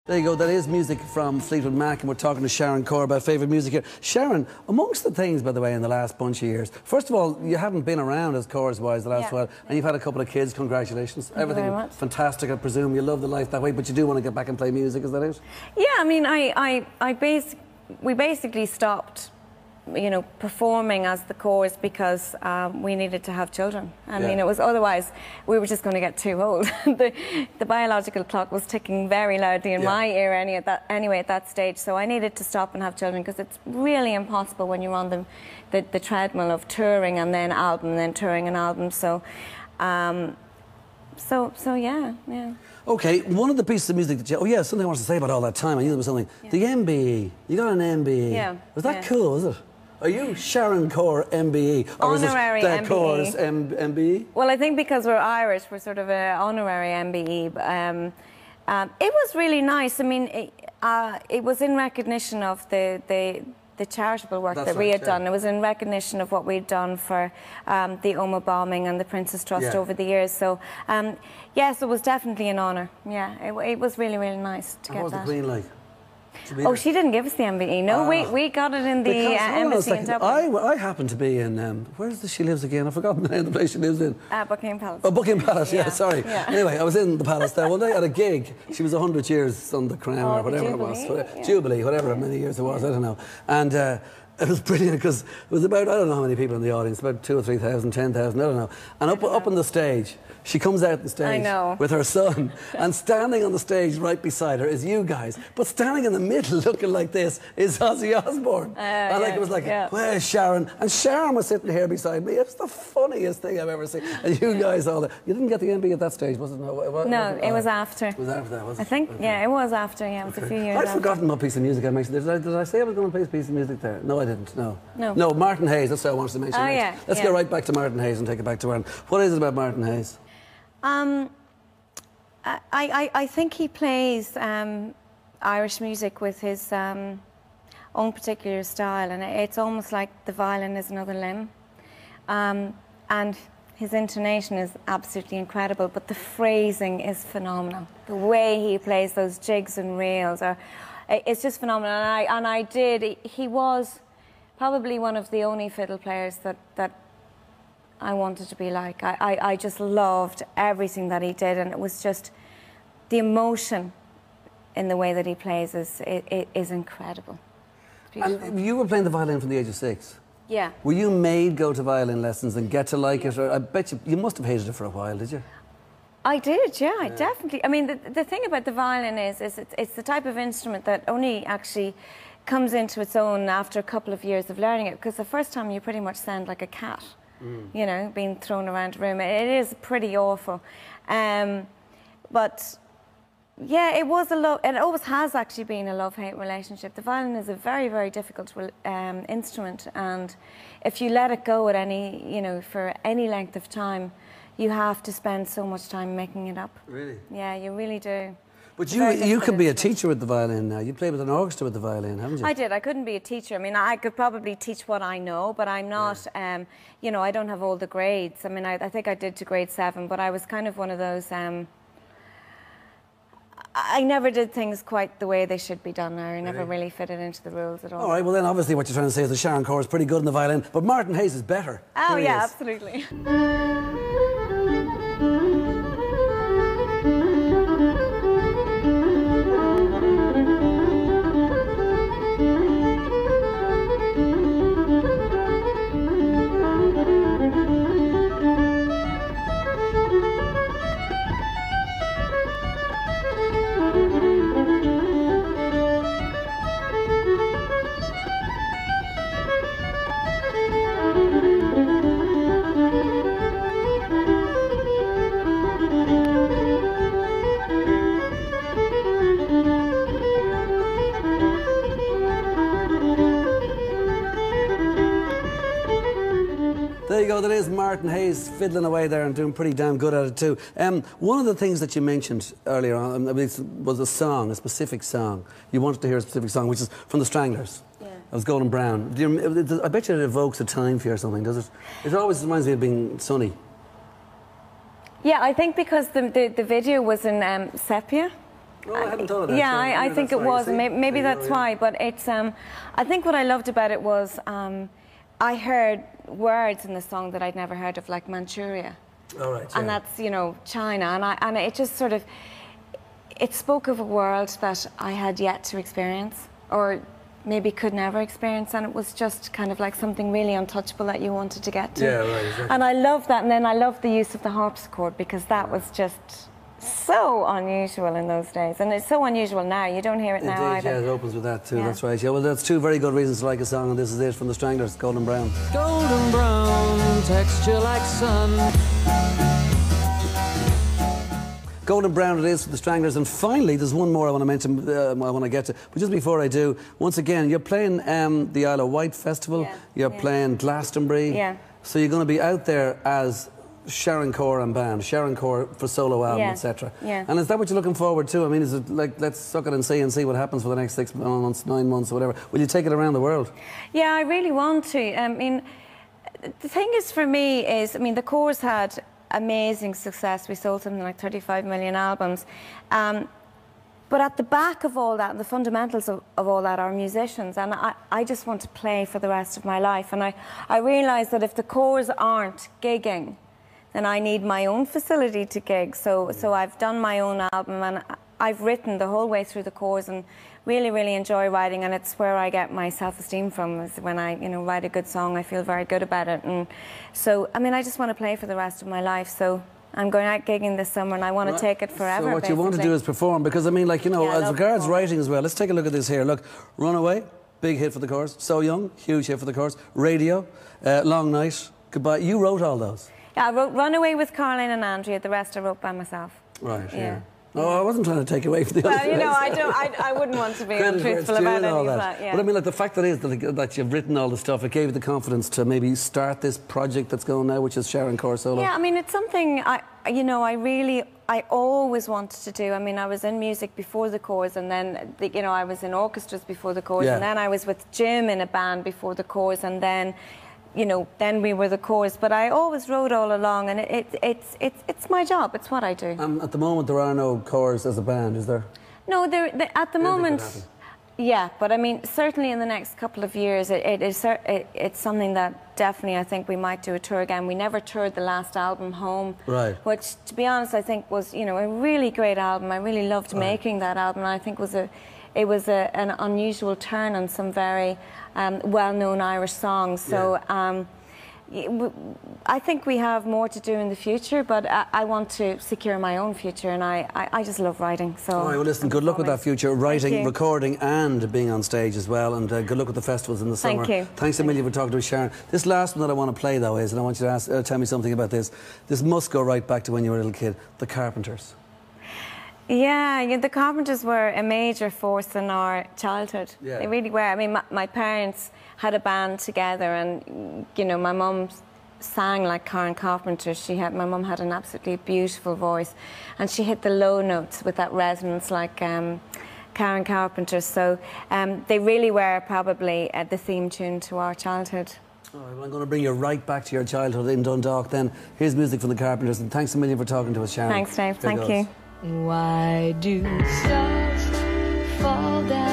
There you go, that is music from Fleetwood Mac, and we're talking to Sharon Corr about favourite music here. Sharon, amongst the things, by the way, in the last bunch of years, first of all, you haven't been around as chorus-wise the last while, and you've had a couple of kids, congratulations. Thank Everything you very much. fantastic, I presume. You love the life that way, but you do want to get back and play music, is that it? Yeah, I mean, we basically stopped, you know, performing as the chorus because we needed to have children. I mean, it was otherwise we were just going to get too old. the biological clock was ticking very loudly in my ear anyway at that stage. So I needed to stop and have children because it's really impossible when you're on the treadmill of touring and then album and then touring an album. So, yeah. Okay, one of the pieces of music that you... something I wanted to say about all that time. I knew there was something. Yeah. The MBE. You got an MBE. Yeah. Was that cool, was it? Are you Sharon Corr MBE? Or honorary is it MBE. Corr's MBE? Well, I think because we're Irish, we're sort of an honorary MBE. It was really nice. I mean, it was in recognition of the charitable work that we had done. It was in recognition of what we'd done for the Oma bombing and the Princess Trust over the years. So, yes, it was definitely an honour. Yeah, it was really, really nice to get that. What was the Queen like? Oh, she didn't give us the MBE. No, we got it in the embassy in Dublin. I happened to be in, where is this she lives again? I've forgotten the name of the place she lives in. Buckingham Palace. Oh, Buckingham Palace, yeah, sorry. Yeah. Anyway, I was in the palace there one day at a gig. She was 100 years on the crown or whatever it was. Jubilee, whatever many years it was, I don't know. And it was brilliant because it was about, I don't know how many people in the audience, about 2,000 or 3,000, 10,000, I don't know. And up on the stage, she comes out on the stage with her son, and standing on the stage right beside her is you guys, but standing in the middle looking like this is Ozzy Osbourne. And it was like, where's Sharon? And Sharon was sitting here beside me. It was the funniest thing I've ever seen. And you guys all there. You didn't get the MBE at that stage, was it? No, it was after. It was after that, was it? I think, it was after, it was a few years after. I'd forgotten what piece of music I mentioned. Did I say I was going to play a piece of music there? No, I didn't, no. No, Martin Hayes, that's what I wanted to mention next. Let's go right back to Martin Hayes and take it back to Aaron. What is it about Martin Hayes? I think he plays Irish music with his own particular style, and it's almost like the violin is another limb. And his intonation is absolutely incredible, but the phrasing is phenomenal. The way he plays those jigs and reels it's just phenomenal. And he was probably one of the only fiddle players that I wanted to be like. I just loved everything that he did, and it was just the emotion in the way that he plays is incredible. And you were playing the violin from the age of 6? Yeah. Were you made go to violin lessons and get to like it? Or I bet you must have hated it for a while, did you? I did, yeah, definitely. I mean, the thing about the violin is it's the type of instrument that only actually comes into its own after a couple of years of learning it, because the first time you pretty much sound like a cat, you know, being thrown around a room. It is pretty awful. But yeah, it was it always has actually been a love-hate relationship. The violin is a very, very difficult instrument, and if you let it go at for any length of time, you have to spend so much time making it up. Really? Yeah, you really do. But you could be a teacher with the violin now. You played with an orchestra with the violin, haven't you? I did. I couldn't be a teacher. I mean, I could probably teach what I know, but I'm not, you know, I don't have all the grades. I mean, I think I did to grade 7, but I was kind of one of those, I never did things quite the way they should be done. I never really fitted into the rules at all. All right, well then obviously what you're trying to say is that Sharon Corr is pretty good on the violin, but Martin Hayes is better. Oh yeah, absolutely. There you go, there is Martin Hayes fiddling away there and doing pretty damn good at it too. One of the things that you mentioned earlier on was a song, a specific song. You wanted to hear a specific song, which is from the Stranglers. Yeah. It was Golden Brown. I bet you it evokes a time for you or something, does it? It always reminds me of being sunny. Yeah, I think because the video was in sepia. Oh, I hadn't thought of that. Yeah, I think it was. Maybe that's why. But it's. I think what I loved about it was I heard words in the song that I'd never heard of, like Manchuria. All right. Yeah. And that's, you know, China, and it just sort of, it spoke of a world that I had yet to experience, or maybe could never experience, and it was just kind of like something really untouchable that you wanted to get to. Yeah, right, exactly. And I loved that, and then I loved the use of the harpsichord, because that was just so unusual in those days, and it's so unusual now. You don't hear it now either. Yeah, it opens with that too. Yeah. That's right. Yeah, well, that's two very good reasons to like a song, and this is it from the Stranglers, Golden Brown. Golden brown, texture like sun. Golden Brown it is for the Stranglers, and finally there's one more I want to mention, I want to get to, but just before I do, once again, you're playing the Isle of Wight Festival, you're playing Glastonbury, so you're going to be out there as Sharon Corr and band, Sharon Corr for solo album, etc. And is that what you're looking forward to? I mean, is it like, let's suck it and see what happens for the next 6 months, 9 months, or whatever? Will you take it around the world? Yeah, I really want to. I mean, the thing is for me is, I mean, the Corrs had amazing success. We sold something like 35 million albums. But at the back of all that, the fundamentals of all that are musicians, and I just want to play for the rest of my life. And I realise that if the Corrs aren't gigging, then I need my own facility to gig. So I've done my own album, and I've written the whole way through the Corrs, and really, really enjoy writing, and it's where I get my self-esteem from, is when I, you know, write a good song. I feel very good about it. And so, I mean, I just want to play for the rest of my life. So I'm going out gigging this summer, and I want to take it forever. So what you want to do is perform, because I mean, like, you know, as regards writing as well, let's take a look at this here. Look, Runaway, big hit for the Corrs. So Young, huge hit for the Corrs. Radio, Long Night, Goodbye. You wrote all those? Yeah, I wrote Runaway with Caroline and Andrea. The rest I wrote by myself. Right, yeah. Oh, I wasn't trying to take away from the other. Well, you know, I wouldn't want to be untruthful about any of that. But I mean, like, the fact that you've written all the stuff, it gave you the confidence to maybe start this project that's going now, which is Sharon Corr solo. Yeah, I mean, it's something I always wanted to do. I mean, I was in music before the Corrs, and then, you know, I was in orchestras before the Corrs, and then I was with Jim in a band before the Corrs, and then, you know, then we were the Corrs. But I always wrote all along, and it's my job. It's what I do. At the moment, there are no Corrs as a band, is there? No, at the moment, yeah. But I mean, certainly in the next couple of years, it's something that definitely I think we might do a tour again. We never toured the last album, Home, which, to be honest, I think was, you know, a really great album. I really loved making that album, and I think it was an unusual turn on some very well-known Irish songs. So I think we have more to do in the future, but I want to secure my own future, and I just love writing. So. All right, well, listen, good luck with that future, writing, recording, and being on stage as well, and good luck with the festivals in the summer. Thank you. Thanks a million for talking to us, Sharon. This last one that I want to play, though, is, and I want you to tell me something about this. This must go right back to when you were a little kid, the Carpenters. Yeah, the Carpenters were a major force in our childhood. They really were. I mean, my parents had a band together, and, you know, my mum sang like Karen Carpenter. My mum had an absolutely beautiful voice, and she hit the low notes with that resonance like Karen Carpenter. So they really were probably the theme tune to our childhood. All right, well, I'm going to bring you right back to your childhood in Dundalk then. Here's music from the Carpenters, and thanks a million for talking to us, Sharon. Thanks, Dave. Thank you. Why do stars fall down?